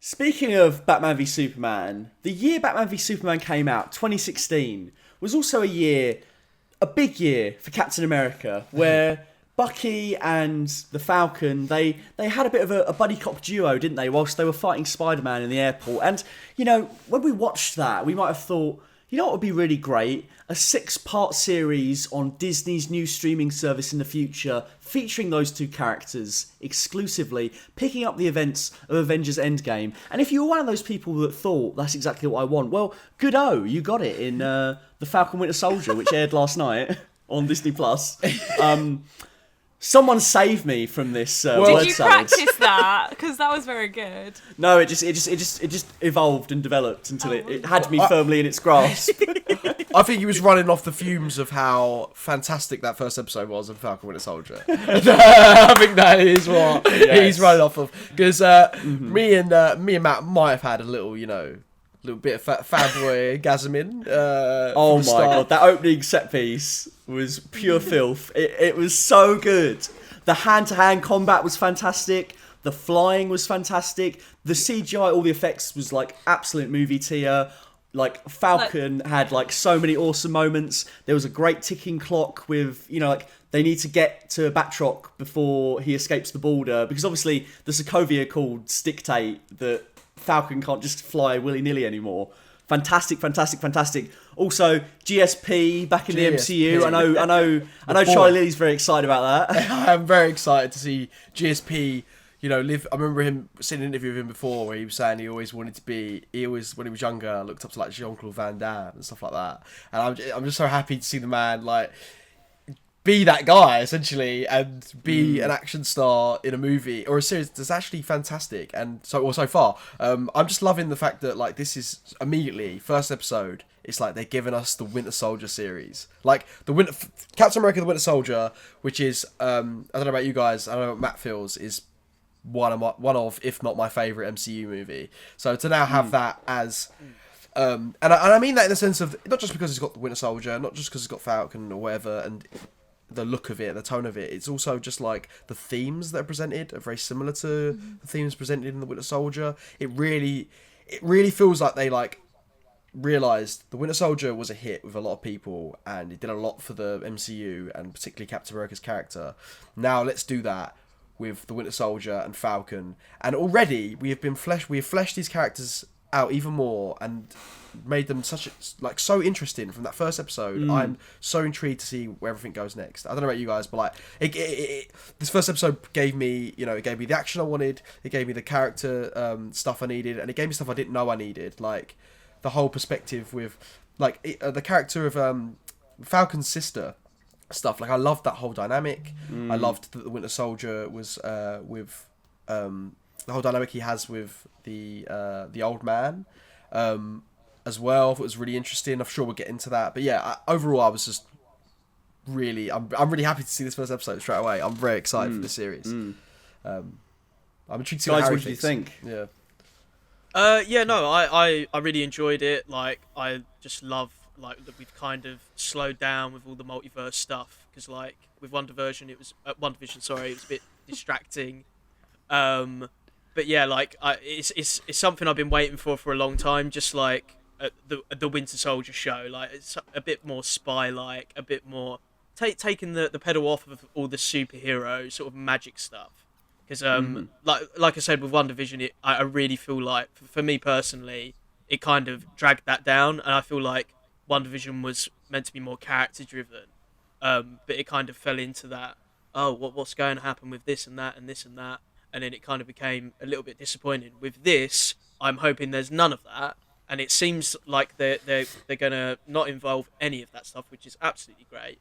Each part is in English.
Speaking of Batman v Superman, the year Batman v Superman came out, 2016, was also a big year for Captain America, where Bucky and the Falcon, they had a bit of a buddy cop duo, didn't they, whilst they were fighting Spider-Man in the airport. And, when we watched that, we might have thought, what would be really great? A 6-part series on Disney's new streaming service in the future, featuring those two characters exclusively, picking up the events of Avengers Endgame. And if you were one of those people that thought that's exactly what I want, well, good-o, you got it in The Falcon Winter Soldier, which aired last night on Disney+. Someone save me from this Did you practice that? Because that was very good. No, it just evolved and developed until it had me firmly in its grasp. I think he was running off the fumes of how fantastic that first episode was of Falcon Winter Soldier. I think that is what he's running off of. Because me and Matt might have had a little bit of fanboy gasming. Oh my god, that opening set piece was pure filth. It was so good. The hand-to-hand combat was fantastic. The flying was fantastic. The CGI, all the effects was like absolute movie tier. Like Falcon had like so many awesome moments. There was a great ticking clock with, they need to get to Batroc before he escapes the border, because obviously the Sokovia Accords dictate that Falcon can't just fly willy-nilly anymore. Fantastic. Also, GSP back in the MCU. I know Charlie Lilly's very excited about that. I'm very excited to see GSP, live. I remember him seeing an interview with him before where he was saying he always, when he was younger, looked up to like Jean-Claude Van Damme and stuff like that. And I'm just so happy to see the man like be that guy essentially and be an action star in a movie or a series that's actually fantastic. And so far, I'm just loving the fact that like this is immediately first episode. It's like they're giving us the Winter Soldier series, like Captain America: The Winter Soldier, which is I don't know about you guys. I don't know what Matt feels is one of if not my favorite MCU movie. So to now have that as and I mean that in the sense of not just because it's got the Winter Soldier, not just because it's got Falcon or whatever, and the look of it, the tone of it. It's also just like the themes that are presented are very similar to the themes presented in the Winter Soldier. It really feels like they like realised the Winter Soldier was a hit with a lot of people and it did a lot for the MCU and particularly Captain America's character. Now let's do that with the Winter Soldier and Falcon. And already we have fleshed these characters out even more and made them so interesting from that first episode. I'm so intrigued to see where everything goes next. I don't know about you guys, but like this first episode gave me, it gave me the action I wanted, it gave me the character stuff I needed, and it gave me stuff I didn't know I needed, like the whole perspective with like the character of Falcon's sister stuff. Like I loved that whole dynamic. I loved that the Winter Soldier was with the whole dynamic he has with the old man as well. I thought it was really interesting. I'm sure we'll get into that, but yeah, overall I was just really I'm really happy to see this first episode straight away. I'm very excited for this series. I'm intrigued to see what Harry what do you think? Yeah. I really enjoyed it. Like, I just love that we've kind of slowed down with all the multiverse stuff, because like with WandaVision, it was it was a bit distracting. But yeah, like it's something I've been waiting for a long time. Just like the Winter Soldier show, like it's a bit more spy-like, a bit more taking the pedal off of all the superhero sort of magic stuff. Because like I said with WandaVision, I really feel like for me personally, it kind of dragged that down, and I feel like WandaVision was meant to be more character driven, but it kind of fell into that. Oh, what's going to happen with this and that and this and that, and then it kind of became a little bit disappointing. With this, I'm hoping there's none of that, and it seems like they're going to not involve any of that stuff, which is absolutely great.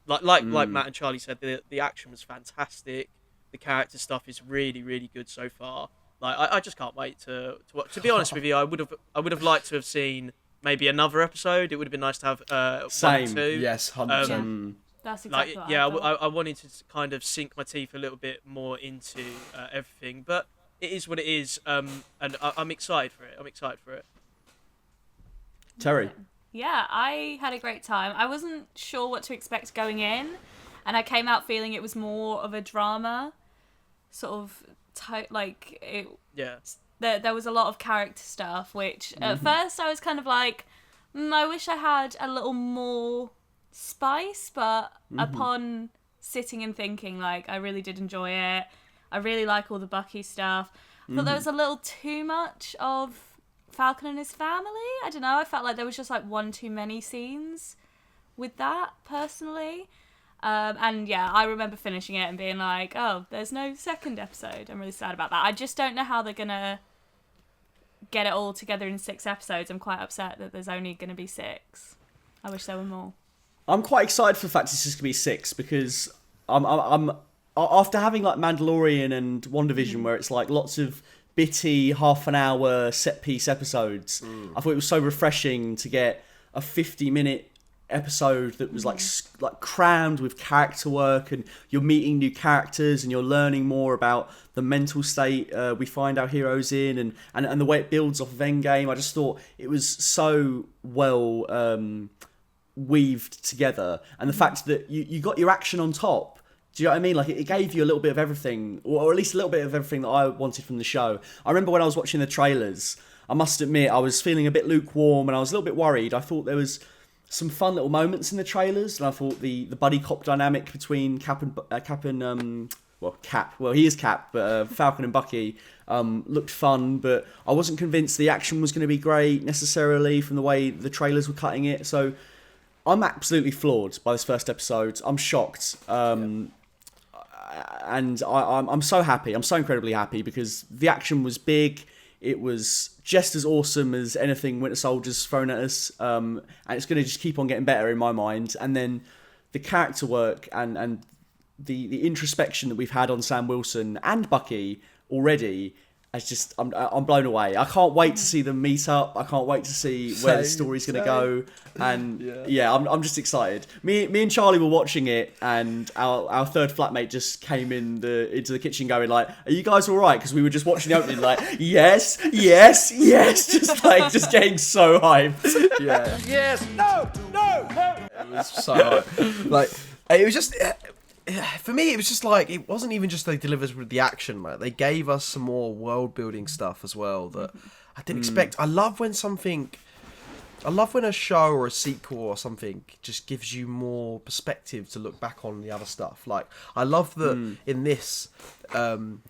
Like Matt and Charlie said, the action was fantastic. The character stuff is really, really good so far. Like I just can't wait to be honest with you. I would have liked to have seen maybe another episode. It would have been nice to have Same. 1 or 2. Yes, 100%. That's exactly what I thought. I wanted to kind of sink my teeth a little bit more into everything, but it is what it is, and I'm excited for it. Terry. Yeah, I had a great time. I wasn't sure what to expect going in, and I came out feeling it was more of a drama, sort of there was a lot of character stuff, which at first I was kind of like, I wish I had a little more spice, but upon sitting and thinking, like, I really did enjoy it. I really like all the Bucky stuff. I thought there was a little too much of Falcon and his family. I don't know, I felt like there was just like one too many scenes with that, personally. And yeah, I remember finishing it and being like, oh, there's no second episode. I'm really sad about that. I just don't know how they're going to get it all together in 6 episodes. I'm quite upset that there's only going to be 6. I wish there were more. I'm quite excited for the fact it's just going to be 6 because I'm after having like Mandalorian and WandaVision where it's like lots of bitty half an hour set piece episodes. I thought it was so refreshing to get a 50-minute episode that was like crammed with character work, and you're meeting new characters and you're learning more about the mental state we find our heroes in, and the way it builds off of Endgame. I just thought it was so well weaved together, and the fact that you got your action on top. Do you know what I mean? Like, it gave you a little bit of everything, or at least a little bit of everything that I wanted from the show. I remember when I was watching the trailers, I must admit, I was feeling a bit lukewarm and I was a little bit worried. I thought there was some fun little moments in the trailers, and I thought the buddy cop dynamic between Cap, well, he is Cap, but Falcon and Bucky looked fun, but I wasn't convinced the action was going to be great necessarily from the way the trailers were cutting it. So I'm absolutely floored by this first episode. I'm shocked. And I'm so happy. I'm so incredibly happy because the action was big. It was just as awesome as anything Winter Soldier's thrown at us. And it's going to just keep on getting better in my mind. And then the character work and the introspection that we've had on Sam Wilson and Bucky already, I'm blown away. I can't wait to see them meet up. I can't wait to see where the story's going to go. And yeah, I'm just excited. Me and Charlie were watching it, and our third flatmate just came into the kitchen going like, "Are you guys all right?" Because we were just watching the opening like, "Yes, yes, yes," just getting so hyped. Yeah. Yes, no. It was so hyped. Like, it was just. For me, it was just like, it wasn't even just they delivered with the action, like they gave us some more world building stuff as well that I didn't expect. I love when a show or a sequel or something just gives you more perspective to look back on the other stuff. Like, I love that in this,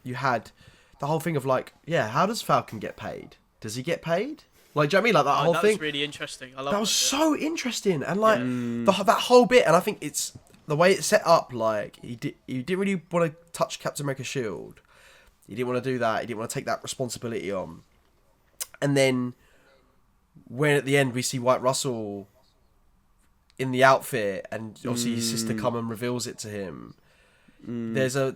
you had the whole thing of like, yeah, how does Falcon get paid? Does he get paid? Like, do you know what I mean? Like, that whole thing. That was really interesting. I love that. Was so interesting. And like, that whole bit, and I think it's, the way it's set up, like, he didn't really want to touch Captain America's shield. He didn't want to do that. He didn't want to take that responsibility on. And then, when at the end we see White Russell in the outfit, and obviously his sister come and reveals it to him, there's a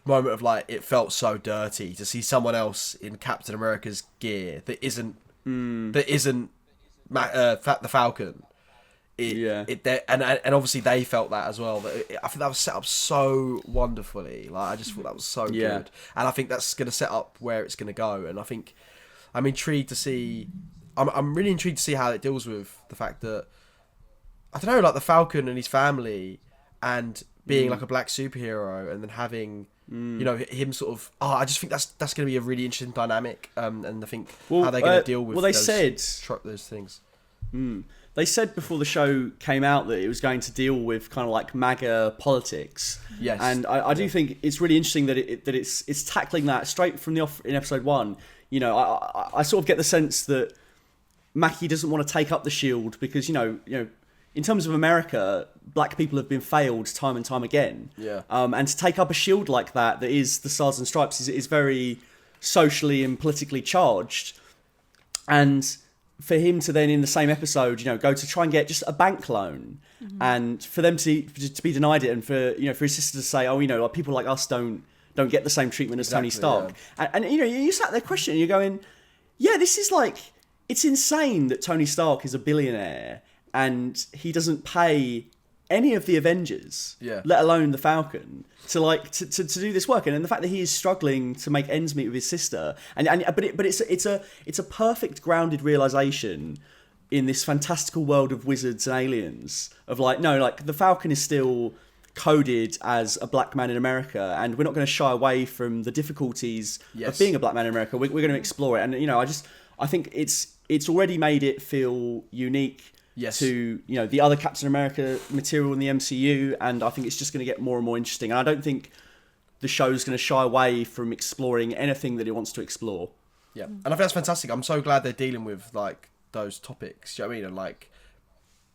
moment of like, it felt so dirty to see someone else in Captain America's gear that isn't the Falcon. And obviously they felt that as well. I think that was set up so wonderfully. Like, I just thought that was so good, and I think that's going to set up where it's going to go. And I think I'm intrigued to see. I'm really intrigued to see how it deals with the fact that, I don't know, like the Falcon and his family, and being like a black superhero, and then having you know, him sort of. I just think that's going to be a really interesting dynamic. And I think how they're going to deal with. Those things. They said before the show came out that it was going to deal with kind of like MAGA politics. Yes. And I do think it's really interesting that it's tackling that straight from the off in episode 1. You know, I sort of get the sense that Mackie doesn't want to take up the shield because, you know, in terms of America, black people have been failed time and time again. Yeah. And to take up a shield like that is the Stars and Stripes is very socially and politically charged. And for him to then in the same episode, you know, go to try and get just a bank loan, and for them to be denied it, and for his sister to say, oh, you know, like, people like us don't get the same treatment as Tony Stark, and you know, you sat there questioning, you're going, yeah, this is like, it's insane that Tony Stark is a billionaire and he doesn't pay any of the Avengers, let alone the Falcon, to do this work, and then the fact that he is struggling to make ends meet with his sister, but it's a perfect grounded realization in this fantastical world of wizards and aliens of like, no, like, the Falcon is still coded as a black man in America, and we're not going to shy away from the difficulties of being a black man in America. We're going to explore it, and I think it's already made it feel unique to the other Captain America material in the MCU, and I think it's just going to get more and more interesting. And I don't think the show's going to shy away from exploring anything that it wants to explore. Yeah, and I think that's fantastic. I'm so glad they're dealing with like those topics. Do you know what I mean? And like,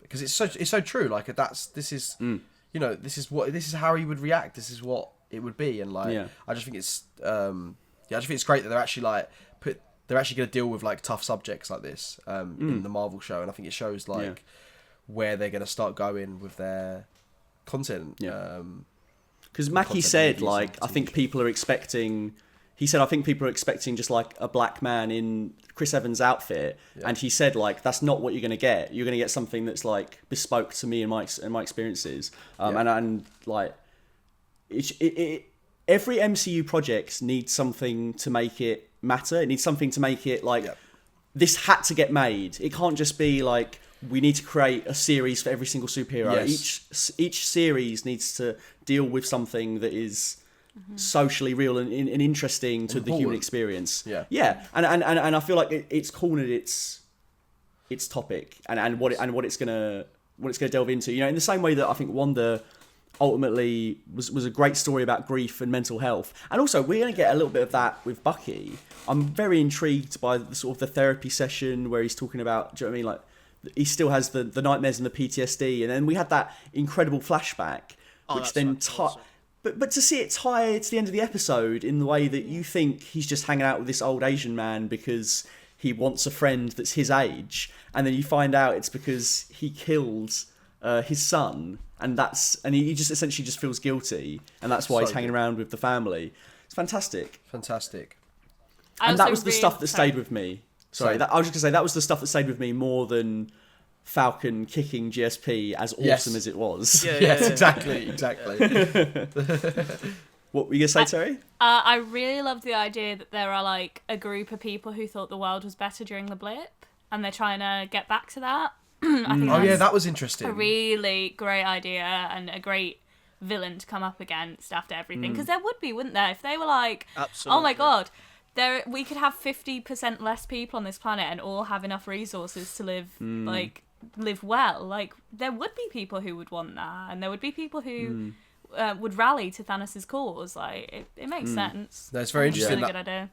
because it's so true. Like this is how he would react. This is what it would be. And like, I just think it's great that they're actually like they're actually going to deal with like tough subjects like this in the Marvel show. And I think it shows like where they're going to start going with their content. Yeah. Because Mackie said like I think people are expecting. He said, I think people are expecting just like a black man in Chris Evans' outfit. Yeah. And he said, like, that's not what you're going to get. You're going to get something that's like bespoke to me and my experiences. And like, every MCU project needs something to make it matter. It needs something to make it like, this had to get made. It can't just be like, we need to create a series for every single superhero. Yes. Each series needs to deal with something that is socially real and interesting to the human experience. And I feel like it's cornered its topic and what it's gonna delve into. In the same way that I think Wanda ultimately was a great story about grief and mental health, and also we're gonna get a little bit of that with Bucky. I'm very intrigued by the sort of the therapy session where he's talking about. Do you know what I mean? Like he still has the nightmares and the PTSD, and then we had that incredible flashback, which then awesome. But to see it tie to the end of the episode in the way that you think he's just hanging out with this old Asian man because he wants a friend that's his age, and then you find out it's because he killed his son, and he just essentially just feels guilty, and that's why he's hanging around with the family. It's fantastic. And that was the stuff that stayed with me. I was just going to say that was the stuff that stayed with me more than Falcon kicking GSP, as awesome as it was. Exactly. What were you going to say, Terry? I really love the idea that there are like a group of people who thought the world was better during the blip, and they're trying to get back to that. I think that was interesting. A really great idea and a great villain to come up against after everything. Because there would be, wouldn't there? If they were like, absolutely. Oh my god, we could have 50% less people on this planet and all have enough resources to live well. Like there would be people who would want that, and there would be people who would rally to Thanos' cause. Like it makes sense. That's very interesting. It's a really good idea.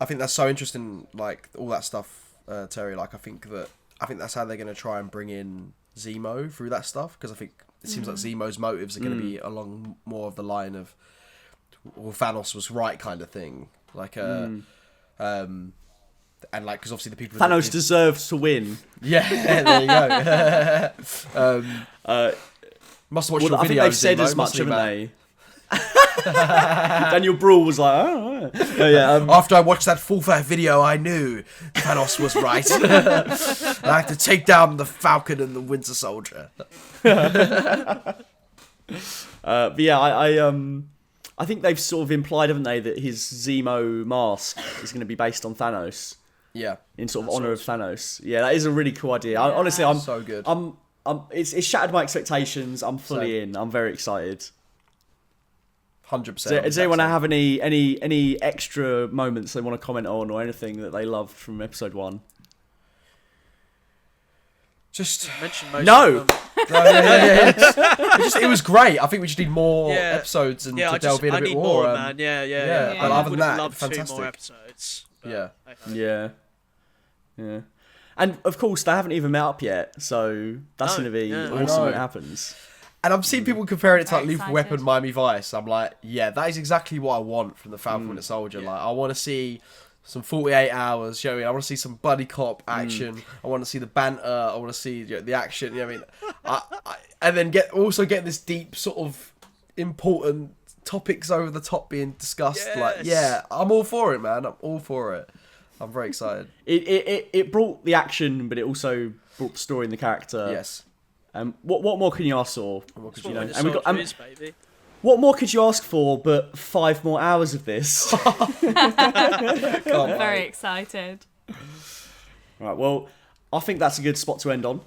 I think that's so interesting. Like all that stuff, Terry. Like I think that's how they're going to try and bring in Zemo through that stuff, because I think it seems like Zemo's motives are going to be along more of the line of, well, Thanos was right kind of thing. Like and like, because obviously the people Thanos deserves to win. Yeah, there you go. Must have watched your I think videos, they've said Zemo, as much, haven't they? Daniel Bruhl was like, oh yeah. After I watched that full fat video, I knew Thanos was right. I had to take down the Falcon and the Winter Soldier. But yeah, I think they've sort of implied, haven't they, that his Zemo mask is going to be based on Thanos. Yeah, in sort of honor of Thanos. Yeah, that is a really cool idea. Honestly, I'm so good. It's shattered my expectations. I'm fully in. I'm very excited. 100%. Does anyone have any extra moments they want to comment on, or anything that they loved from episode 1? Just mention most no. of them. It was great. I think we just need more episodes and to delve in a bit more. Man. Yeah. But other than that, love fantastic. 2 more episodes. Yeah. And of course, they haven't even met up yet, so that's going to be awesome when it happens. And I'm seeing people comparing it to like Lethal Weapon, Miami Vice. I'm like, yeah, that is exactly what I want from the Falcon Winter Soldier. Like, I want to see some 48 hours showing. I want to see some buddy cop action. I want to see the banter. I want to see the action. You know what I mean? And then get this deep sort of important topics over the top being discussed. Yes. Like, yeah, I'm all for it, man. I'm all for it. I'm very excited. It brought the action, but it also brought the story and the character. Yes. What more can you ask for? Baby. What more could you ask for but 5 more hours of this? I'm very excited. Right, well, I think that's a good spot to end on.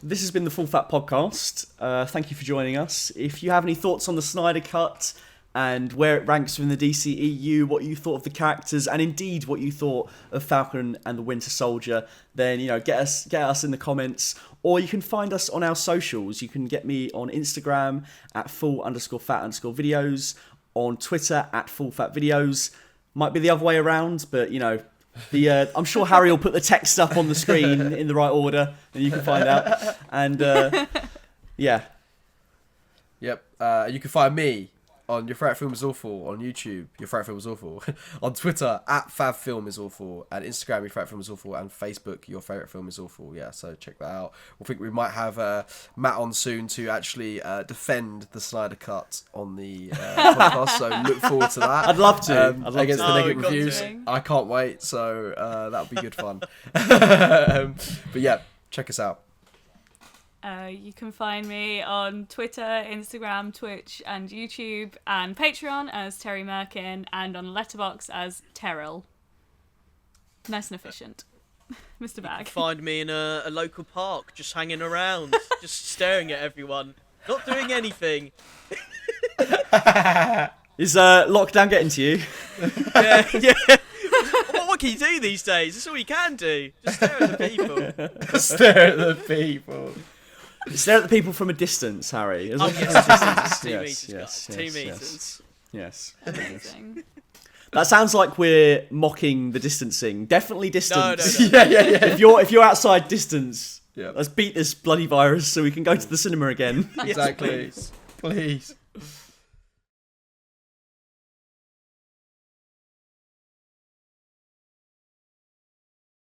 This has been the Full Fat Podcast. Thank you for joining us. If you have any thoughts on the Snyder Cut and where it ranks within the DCEU, what you thought of the characters, and indeed what you thought of Falcon and the Winter Soldier, then get us in the comments, or you can find us on our socials. You can get me on Instagram at full_fat_videos, on Twitter at fullfatvideos. Might be the other way around, but I'm sure Harry will put the text up on the screen in the right order, and you can find out. And yeah. Yep. You can find me on Your Favourite Film Is Awful on YouTube. Your Favourite Film Is Awful on Twitter at FavFilmIsAwful, and Instagram Your Favourite Film Is Awful, and Facebook Your Favourite Film Is Awful. Yeah, so check that out. I think we might have Matt on soon to actually defend the Snyder Cut on the podcast. So look forward to that. I'd love to. Against the negative got reviews. to. I can't wait. So that'll be good fun. But yeah, check us out. You can find me on Twitter, Instagram, Twitch, and YouTube, and Patreon as Terry Merkin, and on Letterboxd as Terrell. Nice and efficient. Mr. Bag. Find me in a local park, just hanging around, just staring at everyone, not doing anything. Is lockdown getting to you? Yeah. What can you do these days? That's all you can do. Just stare at the people. Stare at the people. Stare at the people from a distance, Harry. As long as Yes, it's a distance. 2 meters, Yes, guys. 2 meters. Yes. Amazing. That sounds like we're mocking the distancing. Definitely distance. No. Yeah. If you're outside, distance. Yeah. Let's beat this bloody virus so we can go to the cinema again. Exactly. Yes, Please.